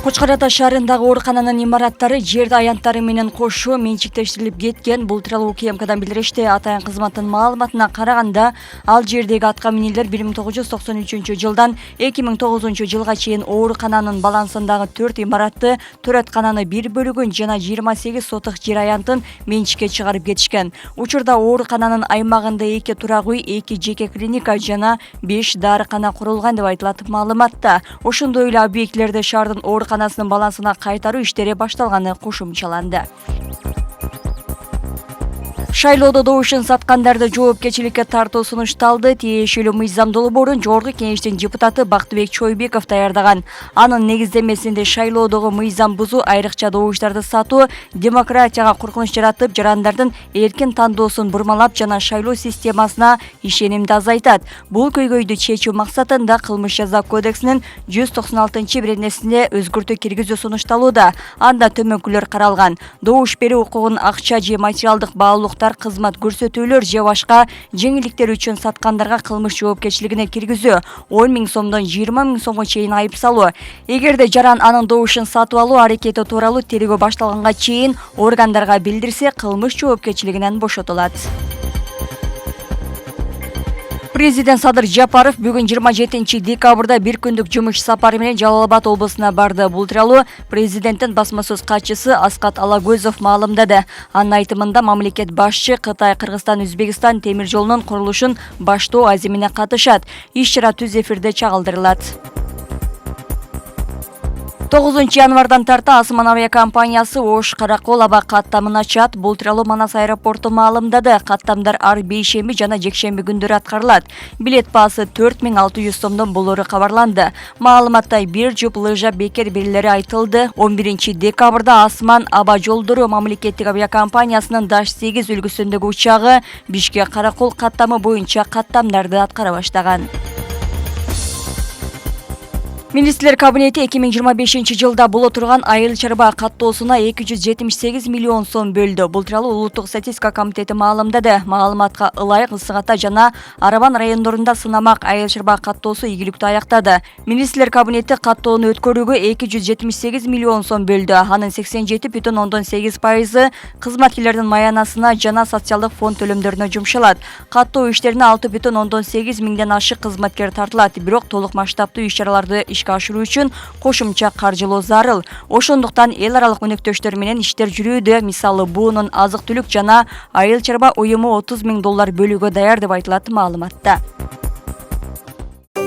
Кочкар Ата шаарындагы оорукананын имараттары жерди аянттары менен кошо менчиктештирилип кеткен. Бул тууралуу УКМКдан билдиришти. Атайын кызматтын маалыматына караганда, ал жердеги атка минелер 1993 жылдан 2009 жылга чейин оорукананын балансындагы 4 имаратты, төрөткананы 1 бөлүгүн жана 28 сотук жер аянтын менчикке чыгарып кетишкен. Учурда оорукананын аймагында 2 турак үй, 2 жеке клиника жана 5 дарыкана курулган деп айтылат маалыматта. Ошондой эле объектилерде шаардын ооруканасынын балансына кайтаруу иштери башталганы кошумчаланды. Шайлоодо добушун саткандарды жоопкерчиликке тартуу сунушталды. Тиешелүү мыйзам долбоорун Жогорку Кеңештин депутаты Бактыбек Чойбеков даярдаган. Анын негиздемесинде шайлоодогу мыйзам бузуу, айрыкча добуштарды сатуу демократияга коркунуч жаратып, жарандардын эркин тандоосун бурмалап жана шайлоо системасына ишенимди азайтат. Бул көйгөйдү чечүү максатында Кылмыш жаза кодексинин 196-биренесине өзгөртүү киргизүү сунушталууда. Анда төмөнкүлөр каралган. Добуш берүү укугун акча же материалдык баалуулуктар, кызмат көрсөтүүлөр же башка жеңилдиктер үчүн саткандарга кылмыш жоопкерчилигине киргизүү, 10 000 сомдон 20 000 сомго чейин айып салуу. Эгерде жаран анын добушун сатып алуу аракети тууралуу тергөө башталганга чейин органдарга билдирсе, кылмыш жоопкерчилигинен бошотулат. Президент Садыр Жапаров бүгүн 27 декабрда бир күндүк жумуш сапары менен Жалал Абад облусуна барды. Бул тууралуу президенттин басма сөз катчысы Аскат Алагөзов маалымдады. Анын айтымында мамлекет башчы Кытай, Кыргызстан, Өзбекстан темир жолунун курулушун баштоо азимине катышат. Иш-чара түз эфирде чагылдырылат. 9 январдан тарта Асман авиакомпаниясы Ош Каракол аба каттамын ачат. Бул тууралуу Манас аэропорту маалымдады. Каттамдар ар бейшемби жана жекшемби күндөрү аткарылат. Билет баасы 4600 сомдон болору кабарланды. Маалыматта бир жуп лыжа бекер берилери айтылды. 11 декабрда Асман аба жолдору мамлекеттик авиакомпаниясынын Даш-8 үлгүсүндөгү учагы Бишкек Каракол каттамы боюнча каттамдарды аткара баштаган. Министрлер кабинети 2025 жылда боло турган айыл чарба каттоосуна 278 миллион сом бөлдү. Бул тууралуу Улуттук статистика комитети маалымдады. Маалыматка ылайык Ысык Ата жана Арабан райондорунда сынамак айыл чарба каттоосу ийгиликтүү аяктады. Министрлер кабинети каттоону өткөрүүгө 278 миллион сом бөлдү. Анын 87,8% кызматкерлердин маянасына жана социалдык фонд төлөмдөрүнө жумшалат. Каттоо иштерине 6,8 миңден ашык кызматкер тартылат. Бирок толук масштабтуу иш-чараларды ишке ашыруу үчүн кошумча каржылоо зарыл. Ошондуктан эл аралык өнөктөштөр менен иштер жүрүүдө. Мисалы, буунун азык түлүк жана айыл чарба уюму $30 000 бөлүүгө даяр деп айтылат маалыматта.